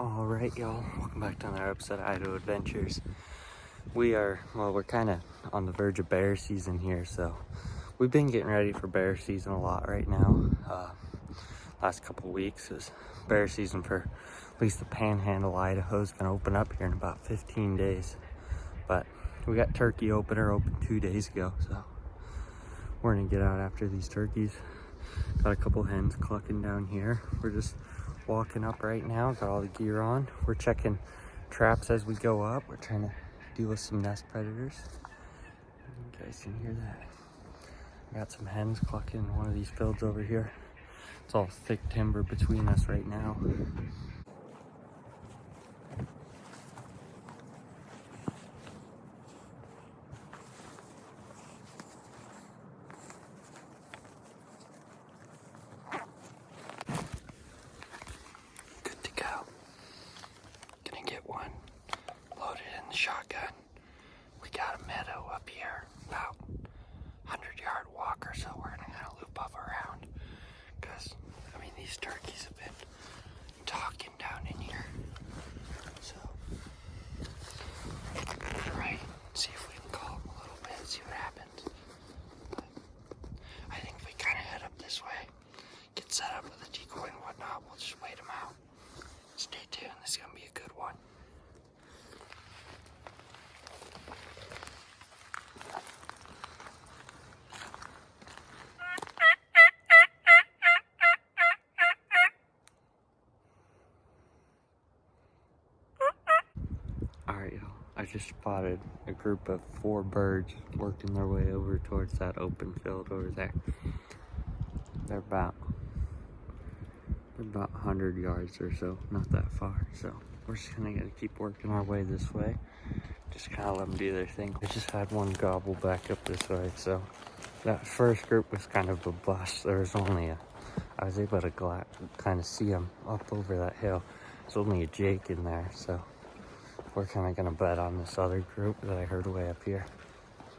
Alright, y'all, welcome back to another episode of Idaho Adventures. We're kind of on the verge of bear season here, so we've been getting ready for bear season a lot right now. Last couple weeks is bear season for at least the panhandle. Idaho is going to open up here in about 15 days. But we got turkey opener open 2 days ago, so we're going to get out after these turkeys. Got a couple hens clucking down here. We're just walking up right now, got all the gear on. We're checking traps as we go up. We're trying to deal with some nest predators. You guys can hear that. Got some hens clucking in one of these fields over here. It's all thick timber between us right now. Good to go. Gonna get one loaded in the shotgun. We got a meadow up here, about 100-yard walk or so. We're gonna kind of loop up around, because these turkeys have been talking down in here. So try see if we can call them a little bit, see what happens. But I think if we kind of head up this way, get set up with a decoy and whatnot, we'll just wait them out. Stay tuned, this is gonna be a good one. Alright, y'all, I just spotted a group of 4 birds working their way over towards that open field over there. They're about 100 yards or so, not that far. So we're just gonna keep working our way this way. Just kind of let them do their thing. I just had one gobble back up this way, so that first group was kind of a bust. There was only I was able to kind of see them up over that hill. There's only a Jake in there, so we're kind of gonna bet on this other group that I heard way up here.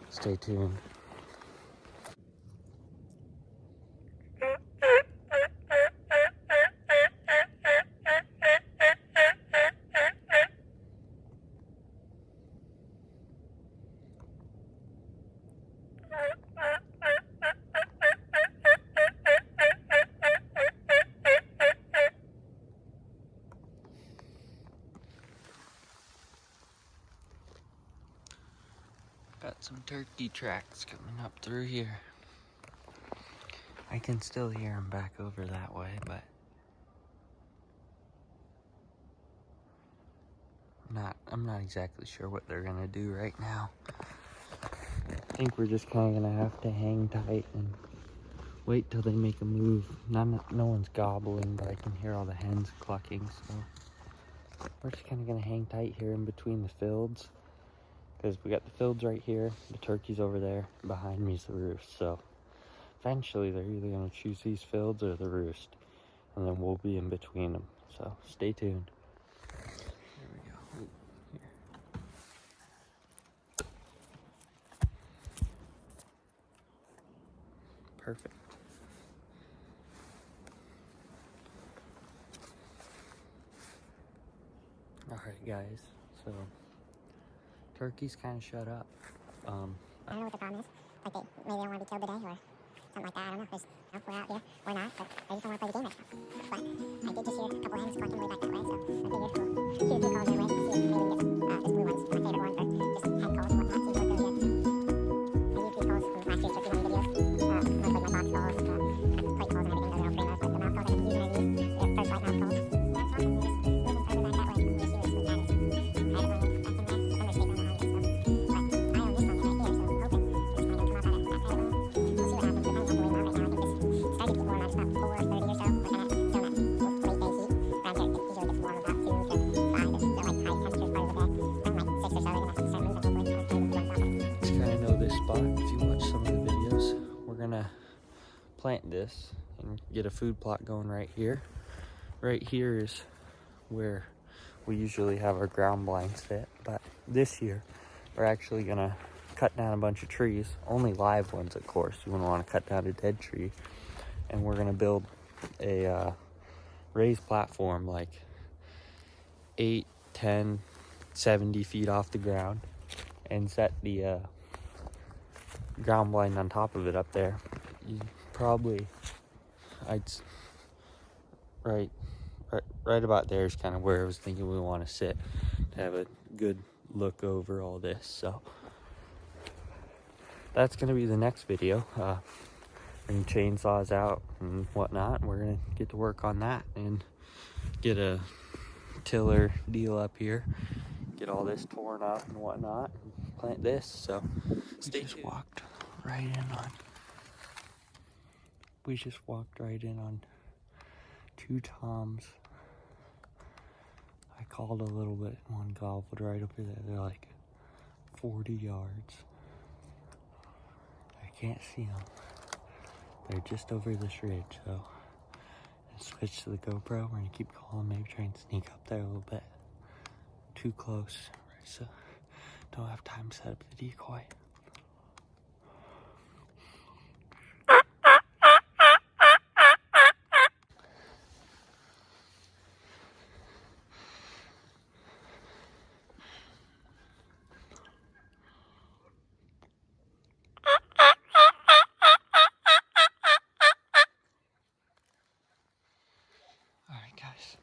Stay tuned. Got some turkey tracks coming up through here. I can still hear them back over that way, but I'm not exactly sure what they're gonna do right now. I think we're just kind of gonna have to hang tight and wait till they make a move. No one's gobbling, but I can hear all the hens clucking, so we're just kind of gonna hang tight here in between the fields. Because we got the fields right here, the turkeys over there, behind me is the roost. So eventually they're either going to choose these fields or the roost, and then we'll be in between them. So stay tuned. There we go. Ooh, here. Perfect. Alright guys, so turkeys kind of shut up. I don't know what the problem is. Like maybe they don't want to be killed today or something like that. I don't know. We're out here. We're not, but they just don't want to play the game right now. But I did just hear a couple hens clucking way back that way, so I figured we'll shoot a few calls anyway. See if maybe we can get this blue one's my favorite one for just hen calls and whatnot. Seems like really good. I use these calls from last year's turkey hunting videos. Mostly my box calls, plate calls and everything. Those are all pretty nice. But the mouth calls I've been using are these. They're first light mouth calls. That's awesome. We're just moving further back that way. We'll see what that is. I haven't really back in there. The thunder's shaking on behind me, so. If you watch some of the videos, we're gonna plant this and get a food plot going right here. Right here is where we usually have our ground blinds fit, but this year we're actually gonna cut down a bunch of trees, only live ones of course. You wouldn't want to cut down a dead tree, and we're gonna build a raised platform like 8, 10, 70 feet off the ground and set the ground blind on top of it up there, you probably, I'd right about there is kind of where I was thinking we want to sit to have a good look over all this. So that's going to be the next video. Bring chainsaws out and whatnot. We're going to get to work on that and get a tiller deal up here, get all this torn up and whatnot, and plant this. So stay tuned. We just walked right in on 2 toms. I called a little bit, one gobbled right over there. They're like 40 yards. I can't see them. They're just over this ridge, so I switch to the GoPro. We're gonna keep calling, maybe try and sneak up there a little bit. Too close, so don't have time to set up the decoy. All right, guys.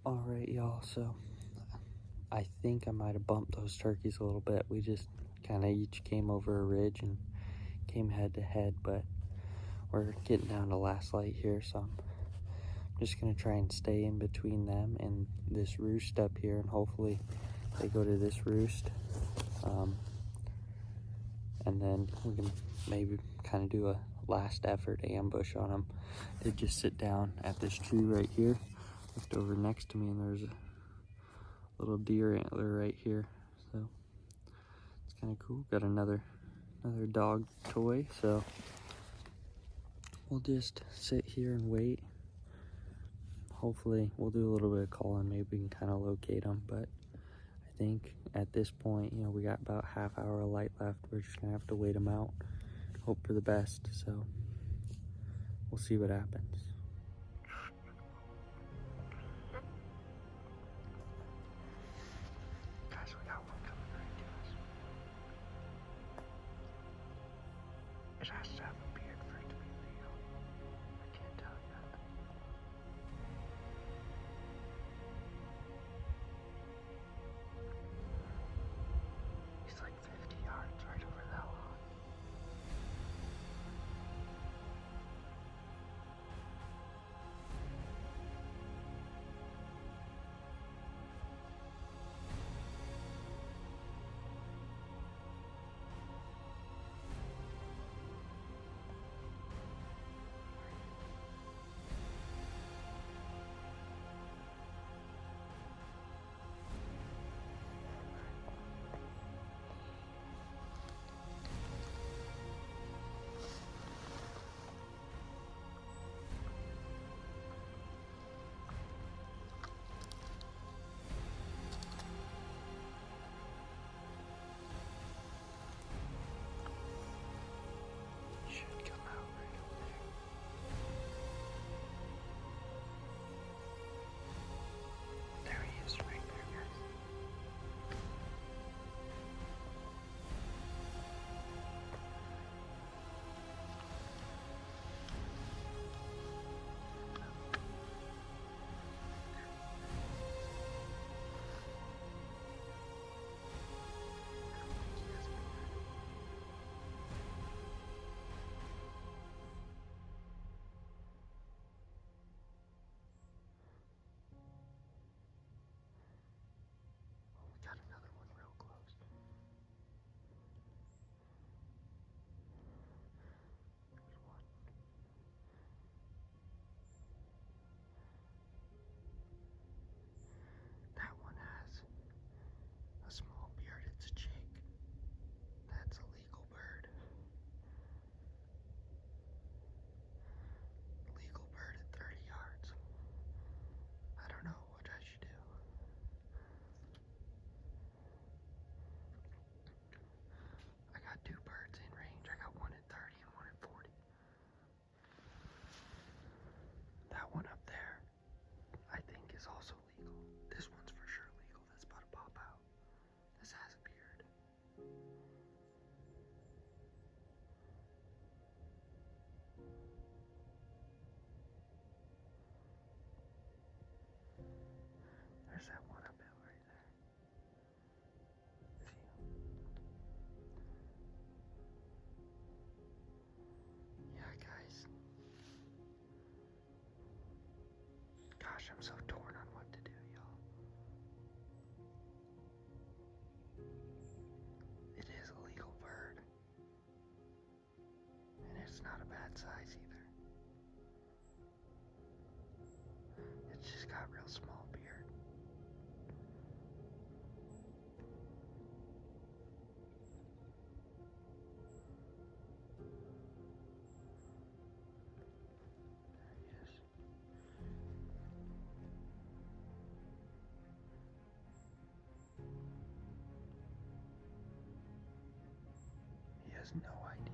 All right, y'all, so I think I might have bumped those turkeys a little bit. We just kind of each came over a ridge and came head to head, but we're getting down to last light here, so I'm just gonna try and stay in between them and this roost up here, and hopefully they go to this roost, and then we can maybe kind of do a last effort ambush on them. They just sit down at this tree right here. Looked over next to me and there's a little deer antler right here, so it's kind of cool. Got another dog toy, so we'll just sit here and wait. Hopefully we'll do a little bit of calling, maybe we can kind of locate them, but I think at this point, you know, we got about half hour of light left. We're just gonna have to wait them out, hope for the best, so we'll see what happens. Guys, we got one coming right to us. It has to have a beard for it to be real. I can't tell yet. He's like 50 yards right over that lot. Gosh, I'm so torn on what to do, y'all. It is a legal bird. And it's not a bad size either. It's just got real small beard. There he is. He has no idea.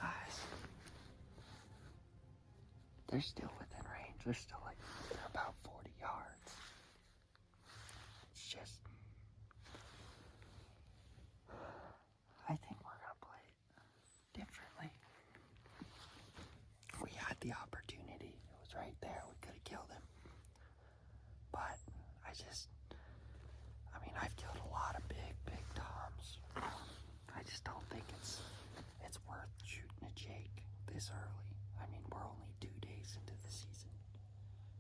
Guys, they're still within range. They're about 40 yards. It's just, I think we're gonna play it differently. We had the opportunity. It was right there. We could have killed him. But I've killed a lot of big toms. I just don't think it's worth shooting a Jake this early. I mean, we're only 2 days into the season.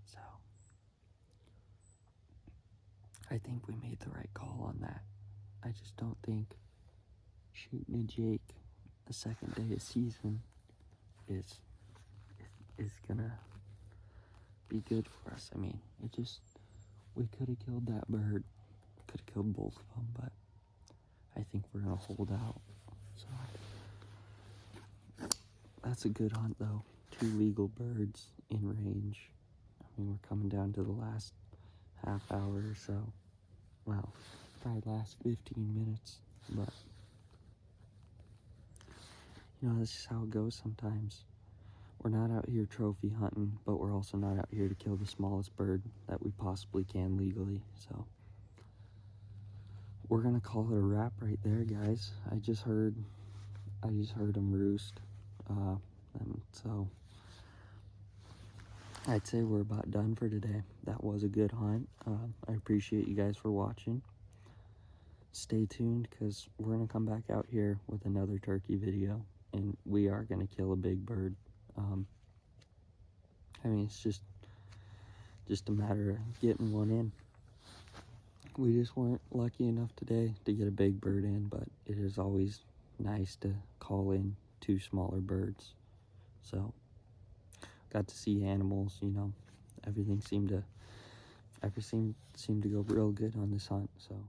So I think we made the right call on that. I just don't think shooting a Jake the second day of season is gonna be good for us. I mean, we could have killed that bird, could have killed both of them, but I think we're gonna hold out. So that's a good hunt though. 2 legal birds in range. I mean, we're coming down to the last half hour or so. Well, probably last 15 minutes, but this is how it goes sometimes. We're not out here trophy hunting, but we're also not out here to kill the smallest bird that we possibly can legally. So we're gonna call it a wrap right there, guys. I just heard them roost, and so I'd say we're about done for today. That was a good hunt. I appreciate you guys for watching. Stay tuned because we're gonna come back out here with another turkey video, and we are gonna kill a big bird. I mean, it's just a matter of getting one in. We just weren't lucky enough today to get a big bird in, but it is always nice to call in 2 smaller birds. So got to see animals, everything seemed to go real good on this hunt. So